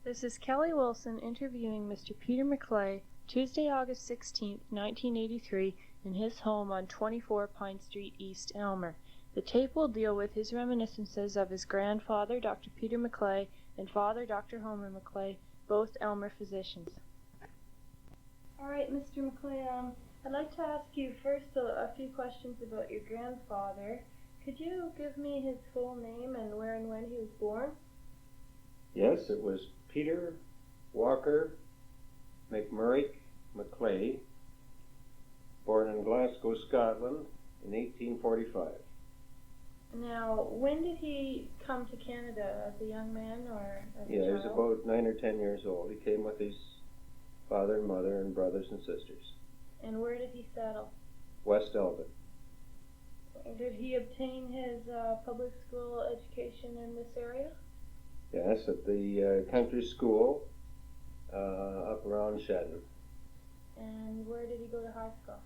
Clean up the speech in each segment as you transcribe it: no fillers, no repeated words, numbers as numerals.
This is Kelly Wilson interviewing Mr. Peter McLay, Tuesday, August 16, 1983, in his home on 24 Pine Street, East Aylmer. The tape will deal with his reminiscences of his grandfather, Dr. Peter McLay, and father, Dr. Homer McLay, both Aylmer physicians. All right, Mr. McLay, I'd like to ask you first a few questions about your grandfather. Could you give me his full name and where and when he was born? Yes, it was Peter Walker McMurrich McLay, born in Glasgow, Scotland in 1845. Now, when did he come to Canada? As a young man or as a child? He was about 9 or 10 years old. He came with his father and mother and brothers and sisters. And where did he settle? West Elgin. Did he obtain his public school education in this area? Yes, at the country school up around Shedden. And where did he go to high school?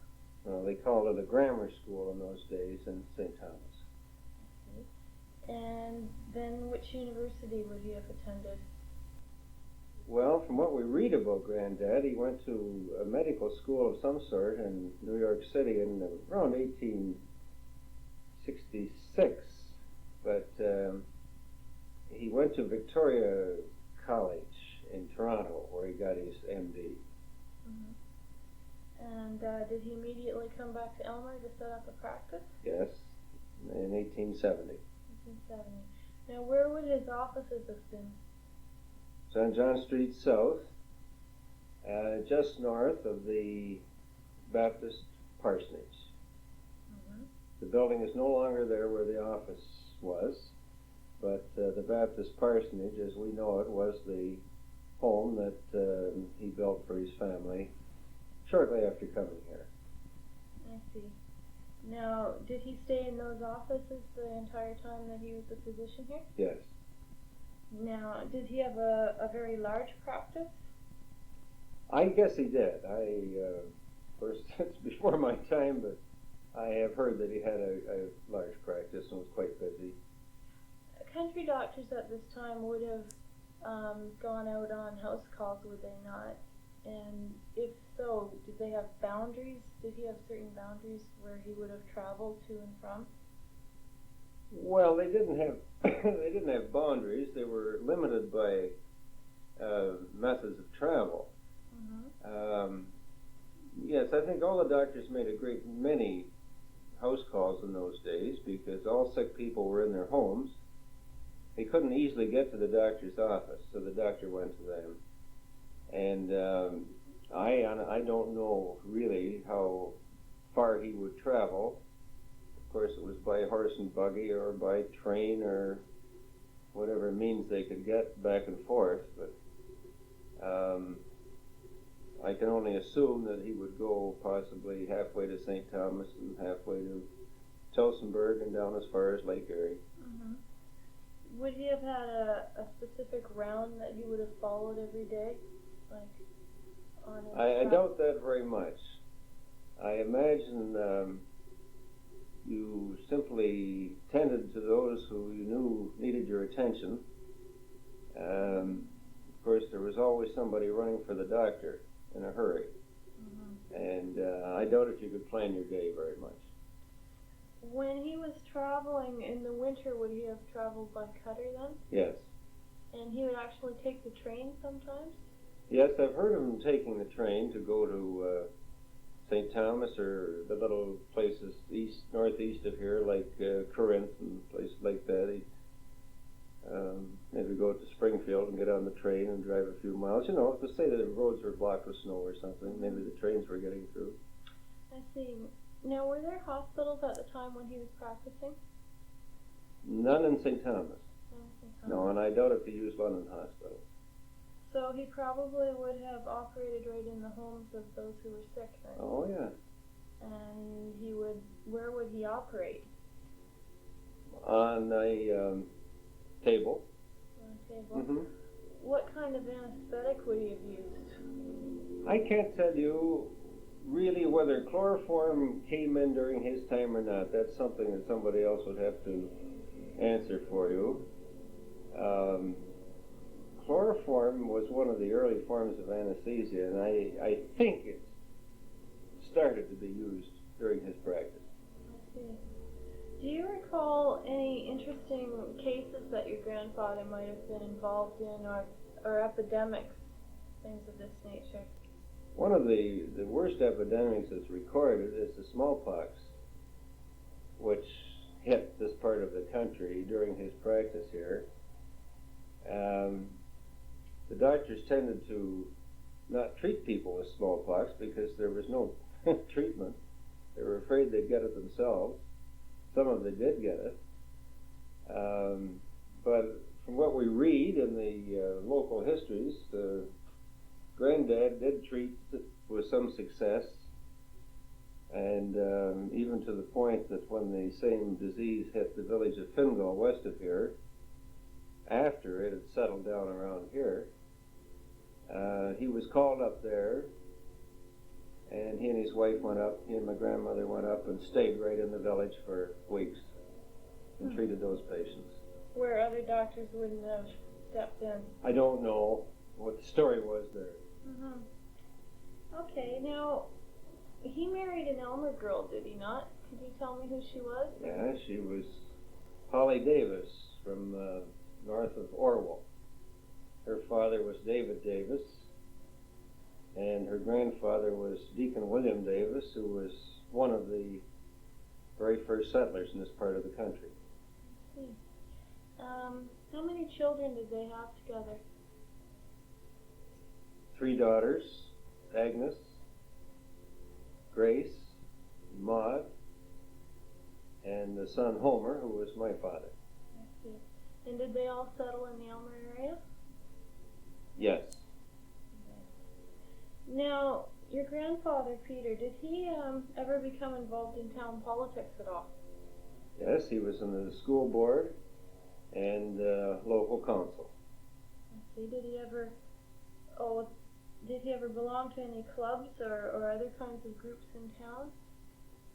Well, they called it a grammar school in those days in St. Thomas. And then which university would he have attended? Well, from what we read about Granddad, he went to a medical school of some sort in New York City in around 1866, but he went to Victoria College in Toronto, where he got his MD. Mm-hmm. And did he immediately come back to Aylmer to set up a practice? Yes, in 1870. 1870. Now, where would his offices have been? It's on John Street South, just north of the Baptist Parsonage. Mm-hmm. The building is no longer there where the office was, but the Baptist Parsonage, as we know it, was the home that he built for his family shortly after coming here. I see. Now, did he stay in those offices the entire time that he was a physician here? Yes. Now, did he have a very large practice? I guess he did. Of course, it's before my time, but I have heard that he had a large practice and was quite busy. Country doctors at this time would have gone out on house calls, would they not? And if so, did they have boundaries? Did he have certain boundaries where he would have traveled to and from? Well, they didn't have they didn't have boundaries. They were limited by methods of travel. Mm-hmm. Yes, I think all the doctors made a great many house calls in those days because all sick people were in their homes. They couldn't easily get to the doctor's office, so the doctor went to them. And I don't know really how far he would travel. Of course, it was by horse and buggy or by train or whatever means they could get back and forth. But I can only assume that he would go possibly halfway to St. Thomas and halfway to Tillsonburg and down as far as Lake Erie. Mm-hmm. Would he have had a specific round that he would have followed every day? Like on his I doubt that very much. I imagine you simply tended to those who you knew needed your attention. Of course, there was always somebody running for the doctor in a hurry. Mm-hmm. And I doubt if you could plan your day very much. When he was traveling in the winter, would he have traveled by cutter then? Yes. And he would actually take the train sometimes? Yes, I've heard of him taking the train to go to St. Thomas or the little places northeast of here, like Corinth and places like that. He'd maybe go to Springfield and get on the train and drive a few miles. You know, to say that the roads were blocked with snow or something. Maybe the trains were getting through. I see. Now, were there hospitals at the time when he was practicing? None in St. Thomas. None in St. Thomas. No, and I doubt if he used London Hospital. So he probably would have operated right in the homes of those who were sick then. Oh, yeah. And where would he operate? On a table. On a table? Mm-hmm. What kind of anesthetic would he have used? I can't tell you really whether chloroform came in during his time or not. That's something that somebody else would have to answer for you. Chloroform chloroform was one of the early forms of anesthesia, and I think it started to be used during his practice. I see. Do you recall any interesting cases that your grandfather might have been involved in, or epidemics, things of this nature? One of the worst epidemics that's recorded is the smallpox, which hit this part of the country during his practice here. The doctors tended to not treat people with smallpox because there was no treatment. They were afraid they'd get it themselves. Some of them did get it. But from what we read in the local histories, Granddad did treat with some success, and even to the point that when the same disease hit the village of Fingal west of here, after it had settled down around here, he was called up there, and he and his wife went up, he and my grandmother went up and stayed right in the village for weeks and treated those patients. Where other doctors wouldn't have stepped in. I don't know what the story was there. Okay, now, he married an Aylmer girl, did he not? Could you tell me who she was? Yeah, she was Polly Davis from north of Orwell. Her father was David Davis, and her grandfather was Deacon William Davis, who was one of the very first settlers in this part of the country. I see. How many children did they have together? 3 daughters, Agnes, Grace, Maud, and the son Homer, who was my father. I see. And did they all settle in the Aylmer area? Yes. Now, your grandfather, Peter, did he ever become involved in town politics at all? Yes, he was in the school board and local council. I see. Did he ever belong to any clubs or other kinds of groups in town?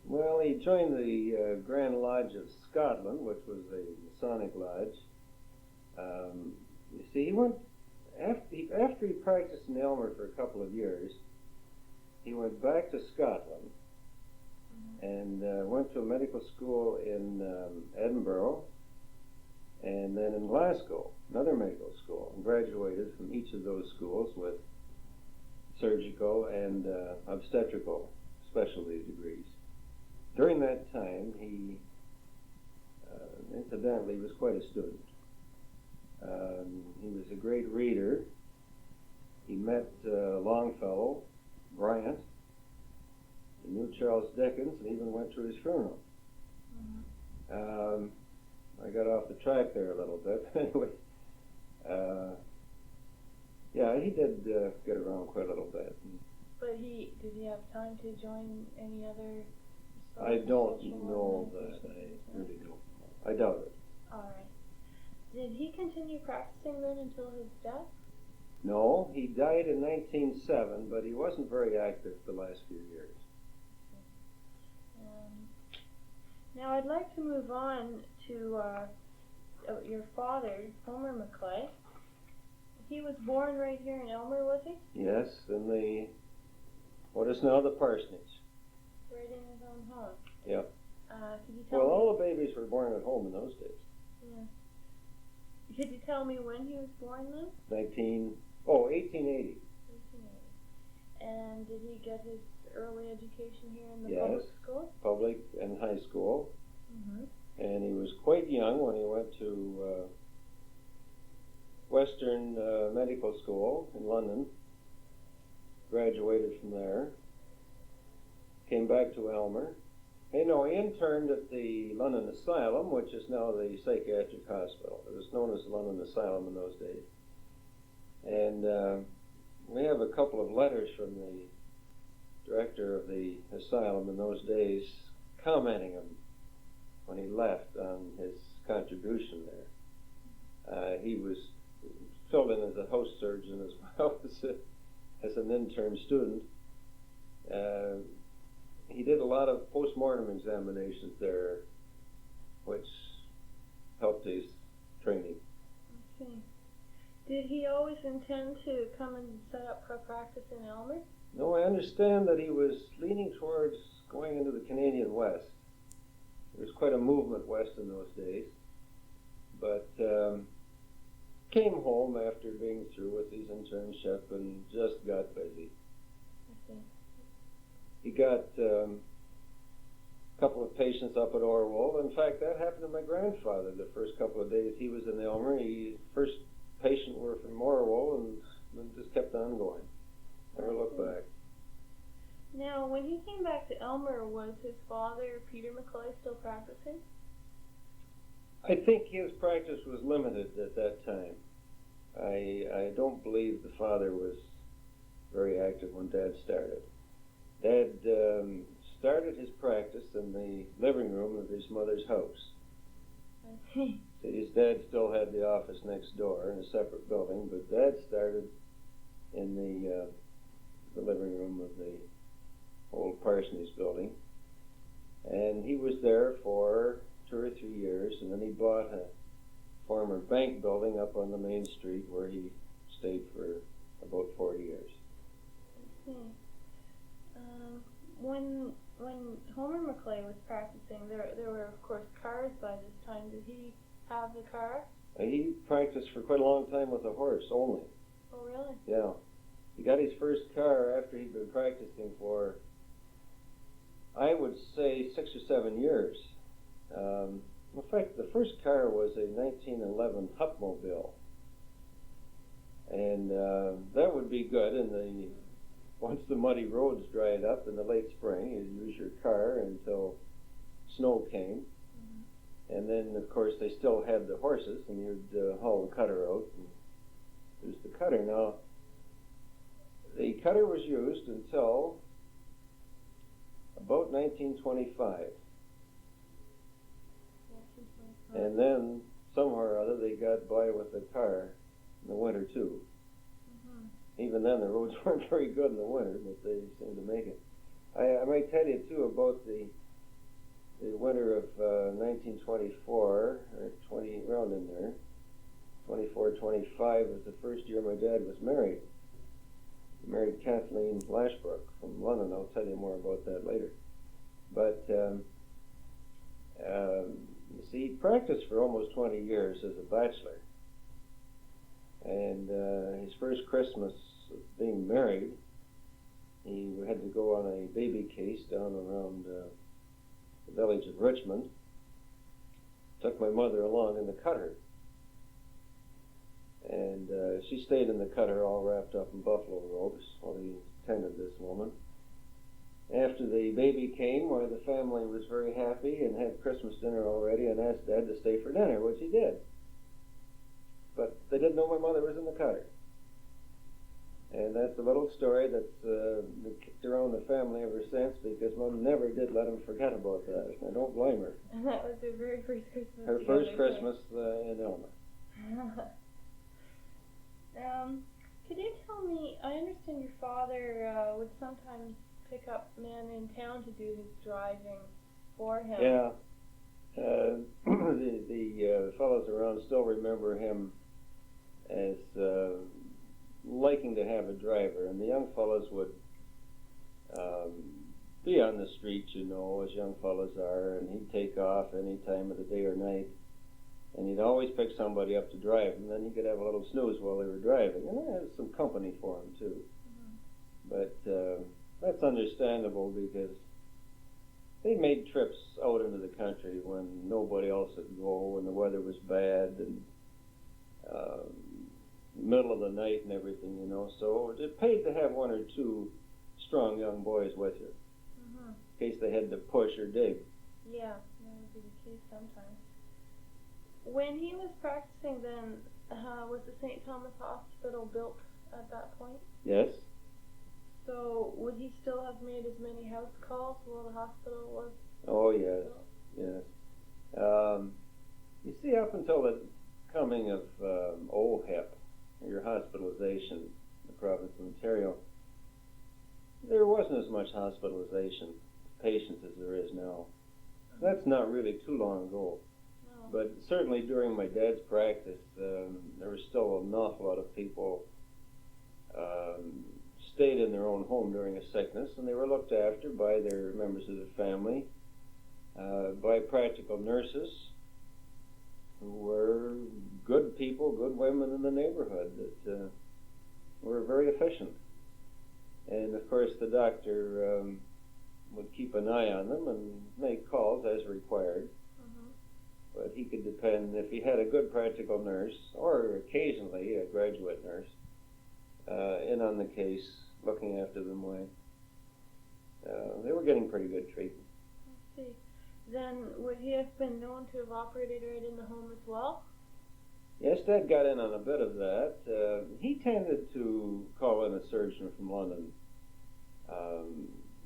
Well, he joined the Grand Lodge of Scotland, which was a Masonic lodge. You see, he went after he practiced in Aylmer for a couple of years. He went back to Scotland and went to a medical school in Edinburgh, and then in Glasgow, another medical school, and graduated from each of those schools with surgical and obstetrical specialty degrees. During that time, he incidentally was quite a student. He was a great reader. He met Longfellow, Bryant. He knew Charles Dickens and even went to his funeral. I got off the track there a little bit. Anyway, yeah, he did get around quite a little bit. But did he have time to join any other? I don't know that. I really don't. I doubt it. All right. Did he continue practicing then until his death? No, he died in 1907, but he wasn't very active the last few years. Now I'd like to move on to your father, Homer McLay. He was born right here in Aylmer, was he? Yes, in what is now the parsonage. Right in his own home. Yep. Could you tell me? All the babies were born at home in those days. Yeah. Could you tell me when he was born then? 1880. 1880. And did he get his early education here in the public school? Public and high school. And he was quite young when he went to Western Medical School in London. Graduated from there. Came back to Aylmer. He interned at the London Asylum, which is now the psychiatric hospital. It was known as the London Asylum in those days. And we have a couple of letters from the director of the asylum in those days commenting on when he left on his contribution there. He was filled in as a house surgeon as well as an intern student. He did a lot of post-mortem examinations there, which helped his training. Okay. Did he always intend to come and set up a practice in Aylmer? No, I understand that he was leaning towards going into the Canadian West. There was quite a movement west in those days. But came home after being through with his internship and just got busy. I see. He got a couple of patients up at Orwell. In fact, that happened to my grandfather the first couple of days he was in Aylmer. First patient were from Orwell and just kept on going. Never looked back. Now, when he came back to Aylmer, was his father, Peter McLay, still practicing? I think his practice was limited at that time. I don't believe the father was very active when Dad started. Dad started his practice in the living room of his mother's house. I see. His dad still had the office next door in a separate building, but Dad started in the living room of the old parsonage building. And he was there for 2 or 3 years, and then he bought a former bank building up on the main street where he stayed for about 40 years. I see. When Homer McLay was practicing, there were of course cars by this time. Did he have the car? He practiced for quite a long time with a horse only. Oh, really? Yeah. He got his first car after he'd been practicing for, I would say, 6 or 7 years. In fact, the first car was a 1911 Hupmobile. And that would be good once the muddy roads dried up in the late spring. You'd use your car until snow came. Mm-hmm. And then, of course, they still had the horses, and you'd haul the cutter out and use the cutter. Now, the cutter was used until about 1925. And then, somewhere or other, they got by with the car in the winter, too. Mm-hmm. Even then, the roads weren't very good in the winter, but they seemed to make it. I might tell you, too, about the winter of 1924, or around in there. 24, 25 was the first year my dad was married. He married Kathleen Lashbrook from London. I'll tell you more about that later. But, you see, he practiced for almost 20 years as a bachelor. And his first Christmas of being married, he had to go on a baby case down around the village of Richmond. Took my mother along in the cutter. And she stayed in the cutter all wrapped up in buffalo robes while he tended this woman. After the baby came, the family was very happy and had Christmas dinner already and asked Dad to stay for dinner, which he did. But they didn't know my mother was in the cutter. And that's a little story that's kicked around the family ever since, because Mom never did let him forget about that. I don't blame her. And that was her very first Christmas. Her first Christmas in Aylmer. Could you tell me, I understand your father would sometimes pick up men in town to do his driving for him. Yeah. The fellows around still remember him as liking to have a driver, and the young fellows would be on the street, as young fellows are, and he'd take off any time of the day or night, and he'd always pick somebody up to drive, and then he could have a little snooze while they were driving, and I had some company for him too. Mm-hmm. But that's understandable, because they made trips out into the country when nobody else would go, when the weather was bad, and middle of the night and everything, so it paid to have 1 or 2 strong young boys with you, mm-hmm. in case they had to push or dig. Yeah, that would be the case sometimes. When he was practicing then, was the St. Thomas Hospital built at that point? Yes. So would he still have made as many house calls while the hospital was Oh, yes, built? yes. You see, up until the coming of OHIP, your hospitalization in the province of Ontario, there wasn't as much hospitalization of patients as there is now. That's not really too long ago. No. But certainly during my dad's practice, there was still an awful lot of people stayed in their own home during a sickness, and they were looked after by their members of the family, by practical nurses who were good people, good women in the neighborhood that were very efficient. And of course the doctor would keep an eye on them and make calls as required. But he could depend, if he had a good practical nurse, or occasionally a graduate nurse, in on the case, looking after them while they were getting pretty good treatment. I see. Then would he have been known to have operated right in the home as well? Yes, Dad got in on a bit of that. He tended to call in a surgeon from London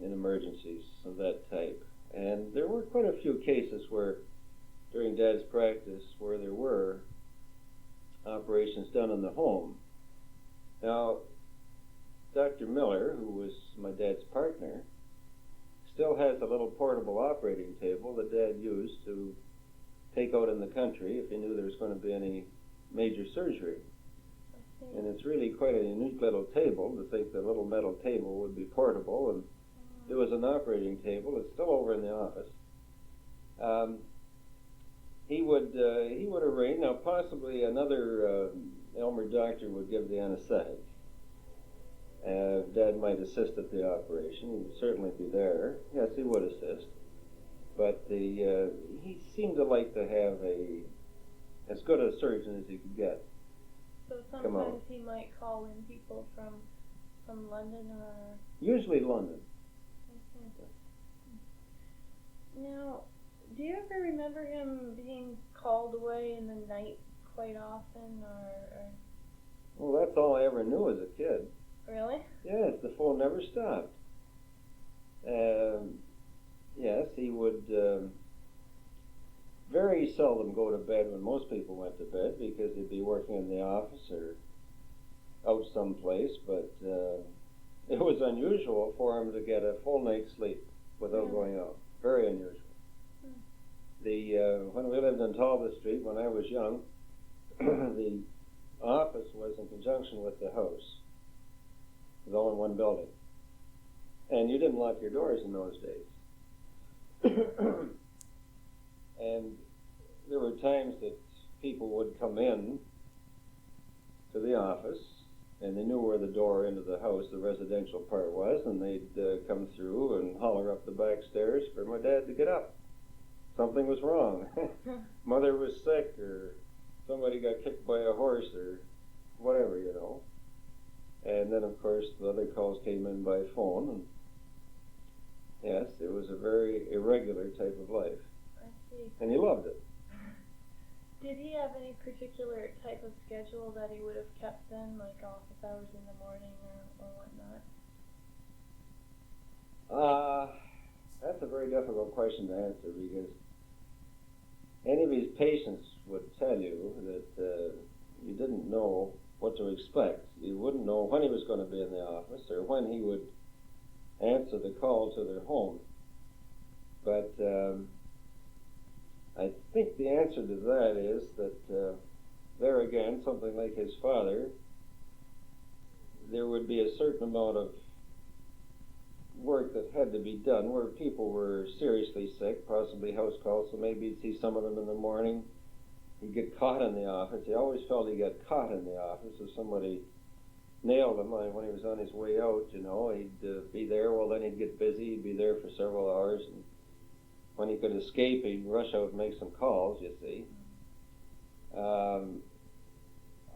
in emergencies of that type. And there were quite a few cases where, during Dad's practice, where there were operations done in the home. Now, Dr. Miller, who was my dad's partner, still has a little portable operating table that Dad used to take out in the country if he knew there was going to be any major surgery. And it's really quite a unique little table to think the little metal table would be portable, and it was an operating table. It's still over in the office. He would arrange, now possibly another Aylmer doctor would give the anesthetic. Dad might assist at the operation. He would certainly be there. Yes, he would assist. But he seemed to like to have as good a surgeon as he could get. So sometimes he might call in people from London or... Usually London. Now, do you ever remember him being called away in the night quite often, or... Well, that's all I ever knew as a kid. Really? Yes, the phone never stopped. Yes, he would very seldom go to bed when most people went to bed because he'd be working in the office or out someplace, but it was unusual for him to get a full night's sleep without going out. Very unusual. When we lived on Talbot Street, when I was young, the office was in conjunction with the house. It was all in one building. And you didn't lock your doors in those days. And there were times that people would come in to the office, and they knew where the door into the house, the residential part, was, and they'd come through and holler up the back stairs for my dad to get up. Something was wrong. Mother was sick, or somebody got kicked by a horse, or whatever, you know. And then, of course, the other calls came in by phone, and yes, it was a very irregular type of life. I see. And he loved it. Did he have any particular type of schedule that he would have kept then, like office hours in the morning or whatnot? That's a very difficult question to answer, because any of his patients would tell you that you didn't know what to expect. You wouldn't know when he was going to be in the office or when he would answer the call to their home. But I think the answer to that is that there again, something like his father, there would be a certain amount of work that had to be done where people were seriously sick, possibly house calls, so maybe he'd see some of them in the morning. He'd get caught in the office. He always felt he'd get caught in the office if somebody nailed him when he was on his way out, you know. He'd be there, well then he'd get busy, he'd be there for several hours, and when he could escape, he'd rush out and make some calls, you see.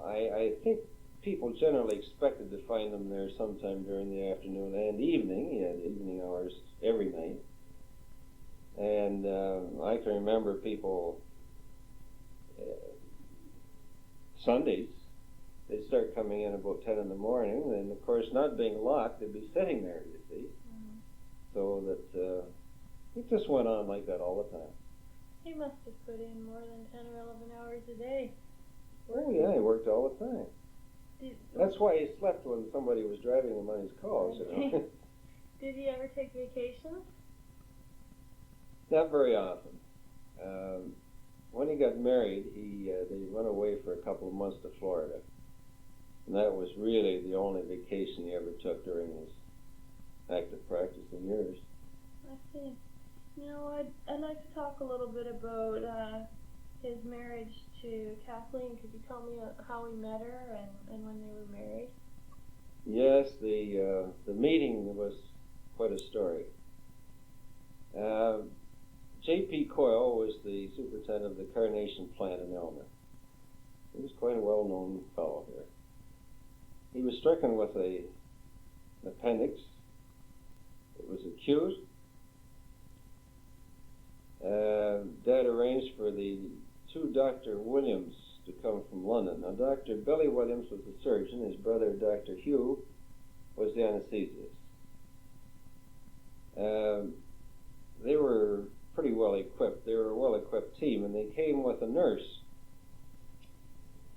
I think people generally expected to find him there sometime during the afternoon and evening. He had evening hours every night. And I can remember people, Sundays, they'd start coming in about 10 in the morning, and of course, not being locked, they'd be sitting there, you see. So that it just went on like that all the time. He must have put in more than 10 or 11 hours a day. Oh yeah, he worked all the time. That's why he slept when somebody was driving him on his calls, you know. Did he ever take vacations? Not very often. when he got married, they went away for a couple of months to Florida. And that was really the only vacation he ever took during his active practicing years. I see. Now, I'd like to talk a little bit about his marriage to Kathleen. Could you tell me how he met her and when they were married? Yes, the meeting was quite a story. J.P. Coyle was the superintendent of the Carnation plant in Aylmer. He was quite a well-known fellow here. He was stricken with an appendix. It was acute. Dad arranged for the two Dr. Williams to come from London. Now, Dr. Billy Williams was the surgeon. His brother, Dr. Hugh, was the anesthesiist. They were pretty well equipped. They were a well-equipped team, and they came with a nurse.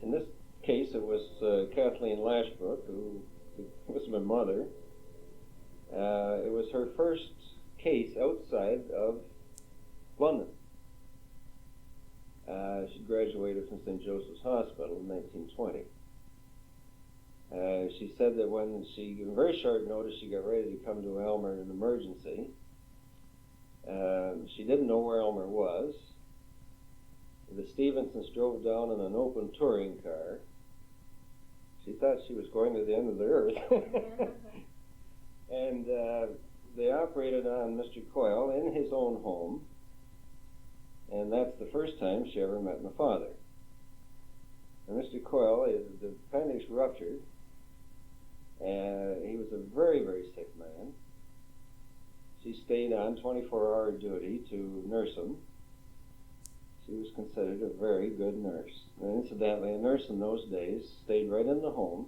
In this case, it was Kathleen Lashbrook, who was my mother. It was her first case outside of London. She graduated from St. Joseph's Hospital in 1920. She said that when she, in very short notice, she got ready to come to Aylmer in an emergency. She didn't know where Aylmer was. The Stevensons drove down in an open touring car. She thought she was going to the end of the earth. And they operated on Mr. Coyle in his own home. And that's the first time she ever met my father. And Mr. Coyle, the appendix ruptured. And he was a very, very sick man. She stayed on 24-hour duty to nurse him. She was considered a very good nurse. And incidentally, a nurse in those days stayed right in the home.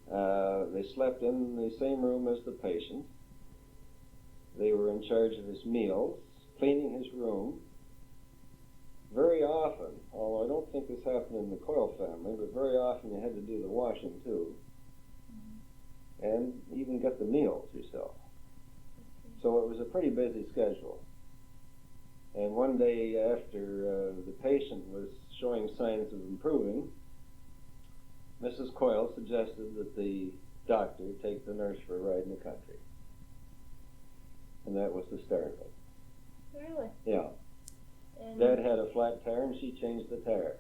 They slept in the same room as the patient. They were in charge of his meals, cleaning his room. Very often, although I don't think this happened in the Coyle family, but very often you had to do the washing too. And even get the meals yourself. So it was a pretty busy schedule. And one day after the patient was showing signs of improving, Mrs. Coyle suggested that the doctor take the nurse for a ride in the country. And that was the start of it. Really? Yeah. And Dad had a flat tire and she changed the tire.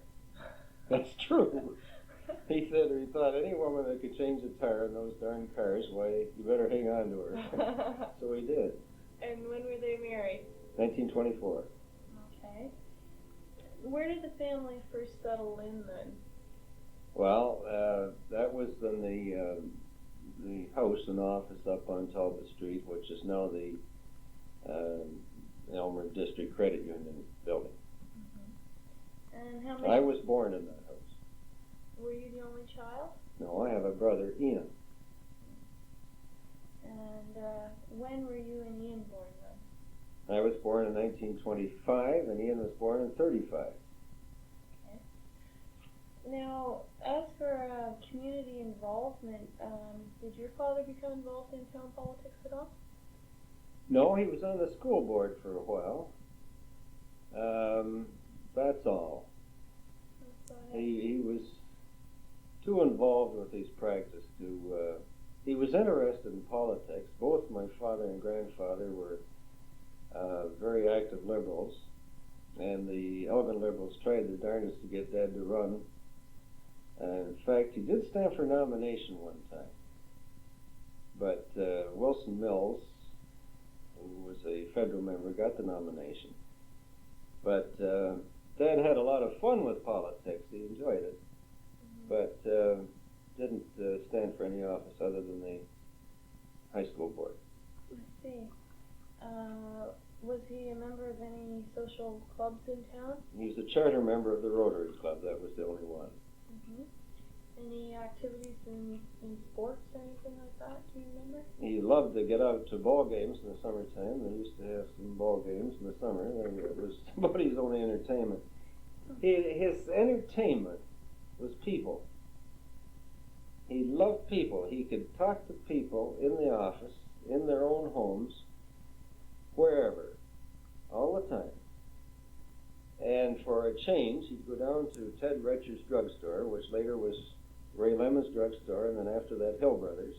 That's true. He said, or he thought, any woman that could change a tire in those darn cars, why, you better hang on to her. So he did. And when were they married? 1924. Okay. Where did the family first settle in then? Well, that was in the house and office up on Talbot Street, which is now the Aylmer District Credit Union building. And how many? I was born in that house. Were you the only child? No, I have a brother, Ian. And when were you and Ian born then? I was born in 1925, and Ian was born in 35. Okay. Now, as for community involvement, did your father become involved in town politics at all? No, he was on the school board for a while. That's all. He was too involved with his practice to... he was interested in politics. Both my father and grandfather were very active liberals, and the Elgin liberals tried their darndest to get Dad to run. In fact, he did stand for nomination one time. But Wilson Mills, who was a federal member, got the nomination. But Dad had a lot of fun with politics. He enjoyed it. But didn't stand for any office other than the high school board. I see. Was he a member of any social clubs in town? He was a charter member of the Rotary Club. That was the only one. Any activities in sports or anything like that? Do you remember? He loved to get out to ball games in the summertime. They used to have some ball games in the summer. It was somebody's only entertainment. His entertainment was people. He loved people. He could talk to people in the office, in their own homes, wherever, all the time. And for a change, he'd go down to Ted Retcher's drugstore, which later was Ray Lemon's drugstore, and then after that, Hill Brothers.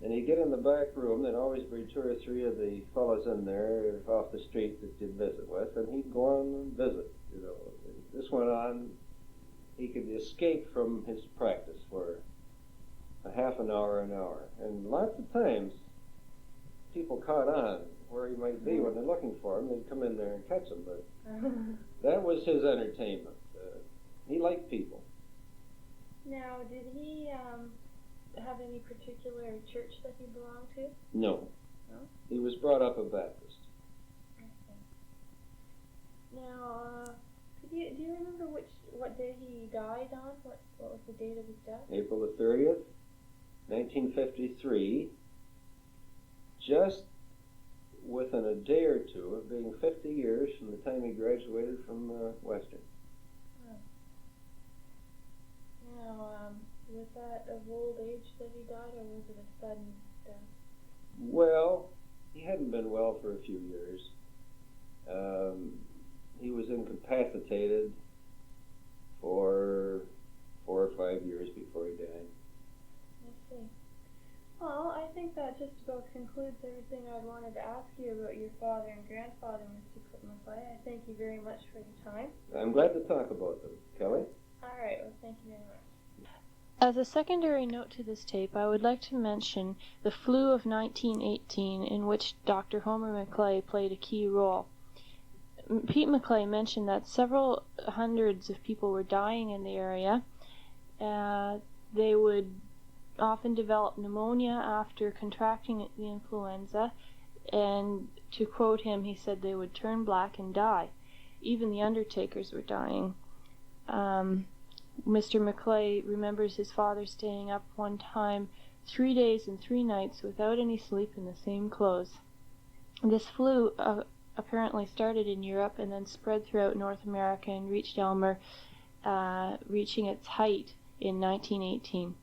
And he'd get in the back room. There'd always be 2 or 3 of the fellows in there off the street that you'd visit with, and he'd go on and visit. You know, this went on. He could escape from his practice for a half an hour, and lots of times people caught on where he might be when they're looking for him. They'd come in there and catch him, but that was his entertainment. He liked people. Now, did he have any particular church that he belonged to? No. No? He was brought up a Baptist. Okay. Now, do you remember what day he died on? What was the date of his death? April the 30th, 1953, just within a day or two of being 50 years from the time he graduated from Western. Oh. Now, was that of old age that he died, or was it a sudden death? Well, he hadn't been well for a few years. He was incapacitated for 4 or 5 years before he died. I see. Well, I think that just about concludes everything I wanted to ask you about your father and grandfather, Mr. McLay. I thank you very much for your time. I'm glad to talk about them. Kelly? All right, well, thank you very much. As a secondary note to this tape, I would like to mention the flu of 1918, in which Dr. Homer McLay played a key role. Pete McClay mentioned that several hundreds of people were dying in the area. They would often develop pneumonia after contracting the influenza, and to quote him, he said they would turn black and die. Even the undertakers were dying. Mr. McLay remembers his father staying up one time 3 days and 3 nights without any sleep in the same clothes. This flu apparently started in Europe and then spread throughout North America and reached Aylmer, reaching its height in 1918.